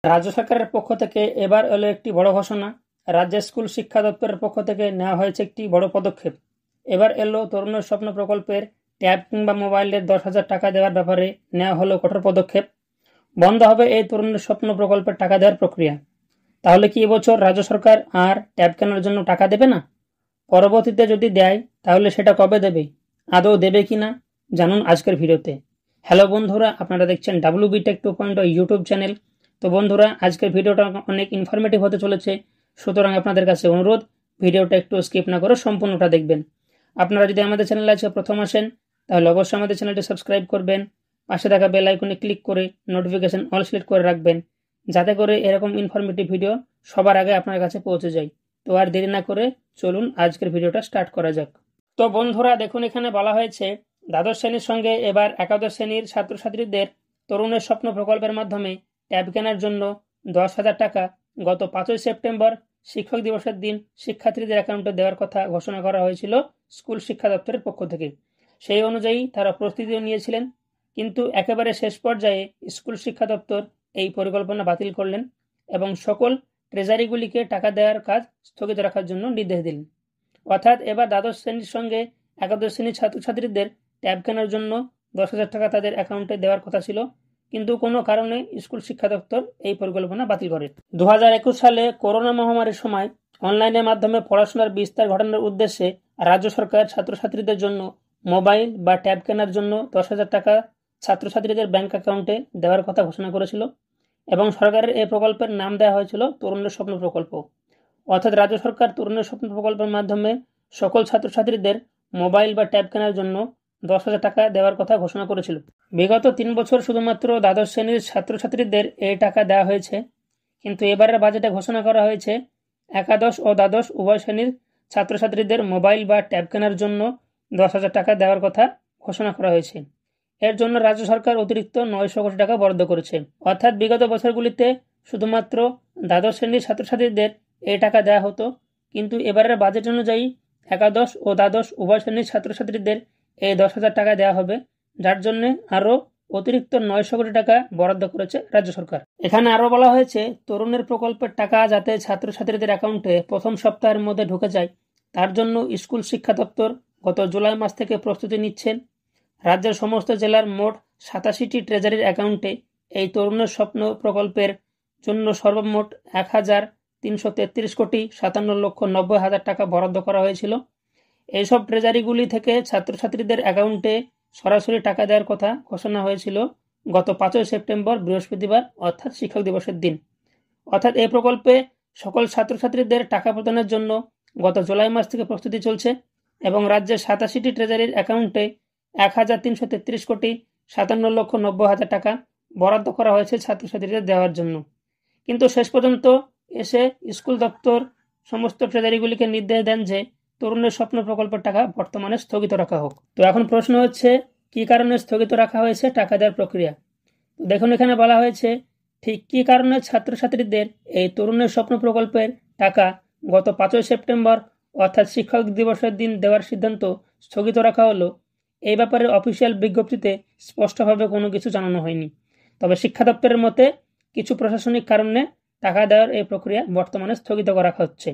রাজ্য সরকারের পক্ষ থেকে এবার এলো একটি বড় ঘোষণা। রাজ্যের স্কুল শিক্ষা দপ্তরের পক্ষ থেকে নেওয়া হয়েছে একটি বড় পদক্ষেপ। এবার এলো তরুণের স্বপ্ন প্রকল্পের ট্যাব কিংবা মোবাইলের 10,000 টাকা দেওয়ার ব্যাপারে নেওয়া হলো কঠোর পদক্ষেপ। বন্ধ হবে এই তরুণের স্বপ্ন প্রকল্পের টাকা দেওয়ার প্রক্রিয়া। তাহলে কি এবছর রাজ্য সরকার আর ট্যাব কেনার জন্য টাকা দেবে না? পরবর্তীতে যদি দেয় তাহলে সেটা কবে দেবে? আদৌ দেবে কিনা জানুন আজকের ভিডিওতে। হ্যালো বন্ধুরা, আপনারা দেখছেন WB Tech 2.0 ইউটিউব চ্যানেল। তো বন্ধুরা, আজকের ভিডিওটা অনেক ইনফরমেটিভ হতে চলেছে, সুতরাং আপনাদের কাছে অনুরোধ ভিডিওটা একটু স্কিপ না করে সম্পূর্ণটা দেখবেন। আপনারা যদি আমাদের চ্যানেলে আজকে প্রথম আসেন তাহলে অবশ্যই আমাদের চ্যানেলটি সাবস্ক্রাইব করবেন, পাশে থাকা বেল আইকনে ক্লিক করে নোটিফিকেশন অল সিলেক্ট করে রাখবেন, যাতে করে এরকম ইনফরমেটিভ ভিডিও সবার আগে আপনার কাছে পৌঁছে যায়। তো আর দেরি না করে চলুন আজকের ভিডিওটা স্টার্ট করা যাক। তো বন্ধুরা দেখুন, এখানে বলা হয়েছে দ্বাদশ শ্রেণীর সঙ্গে এবার একাদশ শ্রেণীর ছাত্রছাত্রীদের তরুণের স্বপ্ন প্রকল্পের মাধ্যমে ট্যাব কেনার জন্য 10,000 টাকা গত 5ই সেপ্টেম্বর শিক্ষক দিবসের দিন শিক্ষার্থীদের অ্যাকাউন্টে দেওয়ার কথা ঘোষণা করা হয়েছিল স্কুল শিক্ষা দপ্তরের পক্ষ থেকে। সেই অনুযায়ী তারা প্রস্তুতিও নিয়েছিলেন, কিন্তু একেবারে শেষ পর্যায়ে স্কুল শিক্ষা দপ্তর এই পরিকল্পনা বাতিল করলেন এবং সকল ট্রেজারিগুলিকে টাকা দেওয়ার কাজ স্থগিত রাখার জন্য নির্দেশ দিলেন। অর্থাৎ এবার দ্বাদশ শ্রেণীর সঙ্গে একাদশ শ্রেণীর ছাত্রছাত্রীদের ট্যাব কেনার জন্য 10,000 টাকা তাদের অ্যাকাউন্টে দেওয়ার কথা ছিল, কিন্তু কোনো কারণে স্কুল শিক্ষা দপ্তর এই পরিকল্পনা বাতিল করে। 2021 সালে করোনা মহামারীর সময় অনলাইনের মাধ্যমে পড়াশোনার বিস্তার ঘটানোর উদ্দেশ্যে রাজ্য সরকার ছাত্রছাত্রীদের জন্য মোবাইল বা ট্যাব কেনার জন্য 10,000 টাকা ছাত্রছাত্রীদের ব্যাংক অ্যাকাউন্টে দেওয়ার কথা ঘোষণা করেছিল এবং সরকারের এই প্রকল্পের নাম দেওয়া হয়েছিল তরুণের স্বপ্ন প্রকল্প। অর্থাৎ রাজ্য সরকার তরুণের স্বপ্ন প্রকল্পের মাধ্যমে সকল ছাত্রছাত্রীদের মোবাইল বা ট্যাব কেনার জন্য 10,000 টাকা দেওয়ার কথা ঘোষণা করেছিল। বিগত 3 বছর শুধুমাত্র দ্বাদশ শ্রেণীর ছাত্রছাত্রীদের এই টাকা দেওয়া হয়েছে, কিন্তু এবারের বাজেটে ঘোষণা করা হয়েছে একাদশ ও দ্বাদশ উভয় শ্রেণীর ছাত্রছাত্রীদের মোবাইল বা ট্যাব কেনার জন্য 10,000 টাকা দেওয়ার কথা ঘোষণা করা হয়েছে। এর জন্য রাজ্য সরকার অতিরিক্ত 900 কোটি টাকা বরাদ্দ করেছে। অর্থাৎ বিগত বছরগুলিতে শুধুমাত্র দ্বাদশ শ্রেণীর ছাত্রছাত্রীদের এই টাকা দেওয়া হতো, কিন্তু এবারের বাজেট অনুযায়ী একাদশ ও দ্বাদশ উভয় শ্রেণীর ছাত্রছাত্রীদের এই 10,000 টাকা দেওয়া হবে, যার জন্য আরও অতিরিক্ত 900 কোটি টাকা বরাদ্দ করেছে রাজ্য সরকার। এখানে আরও বলা হয়েছে তরুণের প্রকল্পের টাকা যাতে ছাত্রছাত্রীদের অ্যাকাউন্টে প্রথম সপ্তাহের মধ্যে ঢুকে যায়, তার জন্য স্কুল শিক্ষা দপ্তর গত জুলাই মাস থেকে প্রস্তুতি নিচ্ছেন। রাজ্যের সমস্ত জেলার মোট 87টি ট্রেজারির অ্যাকাউন্টে এই তরুণের স্বপ্ন প্রকল্পের জন্য সর্বমোট 1,333 কোটি 57,90,000 টাকা বরাদ্দ করা হয়েছিল। এইসব ট্রেজারিগুলি থেকে ছাত্রছাত্রীদের অ্যাকাউন্টে সরাসরি টাকা দেওয়ার কথা ঘোষণা হয়েছিল গত 5ই সেপ্টেম্বর বৃহস্পতিবার, অর্থাৎ শিক্ষক দিবসের দিন। অর্থাৎ এই প্রকল্পে সকল ছাত্রছাত্রীদের টাকা প্রদানের জন্য গত জুলাই মাস থেকে প্রস্তুতি চলছে এবং রাজ্যের 87টি ট্রেজারির অ্যাকাউন্টে 1,333 কোটি 57,90,000 টাকা বরাদ্দ করা হয়েছে ছাত্রছাত্রীদের দেওয়ার জন্য। কিন্তু শেষ পর্যন্ত এসে স্কুল দপ্তর সমস্ত ট্রেজারিগুলিকে নির্দেশ দেন যে তরুণের স্বপ্ন প্রকল্পের টাকা বর্তমানে স্থগিত রাখা হোক। তো এখন প্রশ্ন হচ্ছে, কি কারণে স্থগিত রাখা হয়েছে টাকা দেওয়ার প্রক্রিয়া? তো দেখুন, এখানে বলা হয়েছে ঠিক কী কারণে ছাত্রছাত্রীদের এই তরুণের স্বপ্ন প্রকল্পের টাকা গত 5ই সেপ্টেম্বর অর্থাৎ শিক্ষক দিবসের দিন দেওয়ার সিদ্ধান্ত স্থগিত রাখা হলো, এই ব্যাপারে অফিসিয়াল বিজ্ঞপ্তিতে স্পষ্টভাবে কোনো কিছু জানানো হয়নি। তবে শিক্ষা দপ্তরের মতে কিছু প্রশাসনিক কারণে টাকা দেওয়ার এই প্রক্রিয়া বর্তমানে স্থগিত রাখা হচ্ছে।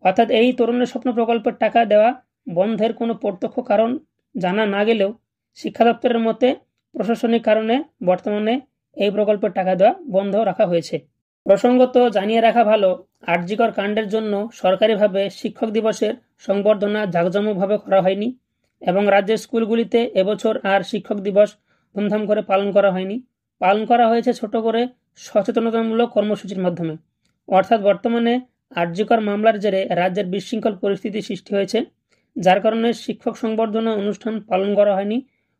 অর্থাৎ এই তরুণের স্বপ্ন প্রকল্পের টাকা দেওয়া বন্ধের কোনো প্রত্যক্ষ কারণ জানা না গেলেও শিক্ষা দপ্তরের মতে প্রশাসনিক কারণে বর্তমানে এই প্রকল্পের টাকা দেওয়া বন্ধ রাখা হয়েছে। প্রসঙ্গত জানিয়ে রাখা ভালো, আরজিকর কাণ্ডের জন্য সরকারিভাবে শিক্ষক দিবসের সংবর্ধনা জাঁকজমকভাবে করা হয়নি এবং রাজ্যের স্কুলগুলিতে এবছর আর শিক্ষক দিবস ধুমধাম করে পালন করা হয়নি। পালন করা হয়েছে ছোট করে সচেতনতামূলক কর্মসূচির মাধ্যমে। অর্থাৎ বর্তমানে আরজিকর মামলার জেরে রাজ্যের বিশৃঙ্খল পরিস্থিতি সৃষ্টি হয়েছে, যার কারণে শিক্ষক সংবর্ধনা অনুষ্ঠান পালন করা হয়নি।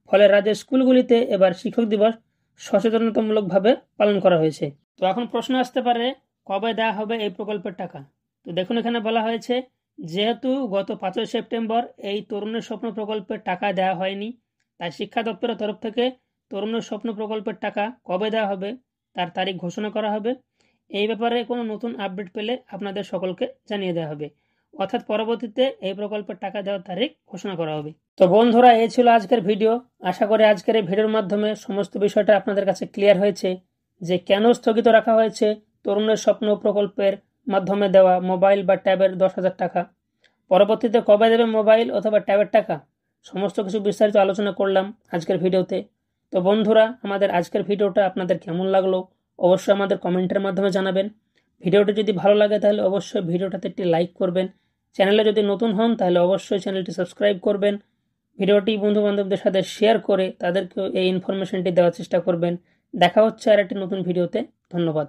ফলে রাজ্যের স্কুলগুলিতে এবার শিক্ষক দিবস সচেতনতামূলকভাবে পালন করা হয়েছে। তো এখন প্রশ্ন আসতে পারে, কবে দেওয়া হবে এই প্রকল্পের টাকা? তো দেখুন, এখানে বলা হয়েছে যেহেতু গত 5ই সেপ্টেম্বর এই তরুণের স্বপ্ন প্রকল্পের টাকা দেওয়া হয়নি, তাই শিক্ষা দপ্তরের তরফ থেকে তরুণের স্বপ্ন প্রকল্পের টাকা কবে দেওয়া হবে তার তারিখ ঘোষণা করা হবে। এই ব্যাপারে কোনো নতুন আপডেট পেলে আপনাদের সকলকে জানিয়ে দেওয়া হবে, অর্থাৎ পরবর্তীতে এই প্রকল্পের টাকা দেওয়ার তারিখ ঘোষণা করা হবে। তো বন্ধুরা, এই ছিল আজকের ভিডিও। আশা করি আজকের এই ভিডিওর মাধ্যমে সমস্ত বিষয়টা আপনাদের কাছে ক্লিয়ার হয়েছে যে কেন স্থগিত রাখা হয়েছে তরুণের স্বপ্ন প্রকল্পের মাধ্যমে দেওয়া মোবাইল বা ট্যাবের 10,000 টাকা, পরবর্তীতে কবে দেবে মোবাইল অথবা ট্যাবের টাকা, সমস্ত কিছু বিস্তারিত আলোচনা করলাম আজকের ভিডিওতে। তো বন্ধুরা, আমাদের আজকের ভিডিওটা আপনাদের কেমন লাগলো অবশ্যই আমাদের কমেন্টের মাধ্যমে জানাবেন। ভিডিওটি যদি ভালো লাগে তাহলে অবশ্যই ভিডিওটাতে একটি লাইক করবেন। চ্যানেলে যদি নতুন হন তাহলে অবশ্যই চ্যানেলটি সাবস্ক্রাইব করবেন। ভিডিওটি বন্ধুবান্ধবদের সাথে শেয়ার করে তাদেরকেও এই ইনফরমেশনটি দেওয়ার চেষ্টা করবেন। দেখা হচ্ছে আর একটি নতুন ভিডিওতে। ধন্যবাদ।